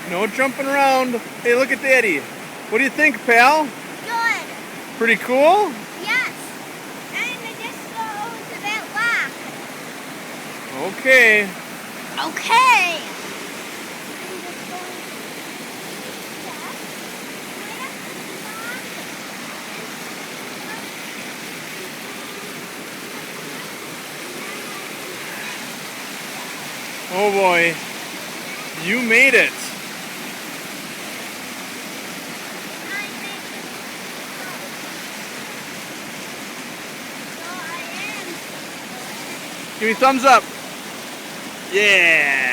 No jumping around. Hey, look at Daddy. What do you think, pal? Good. Pretty cool? Yes. And this goes a bit back. Okay. Okay. Oh boy. You made it. Give me thumbs up. Yeah.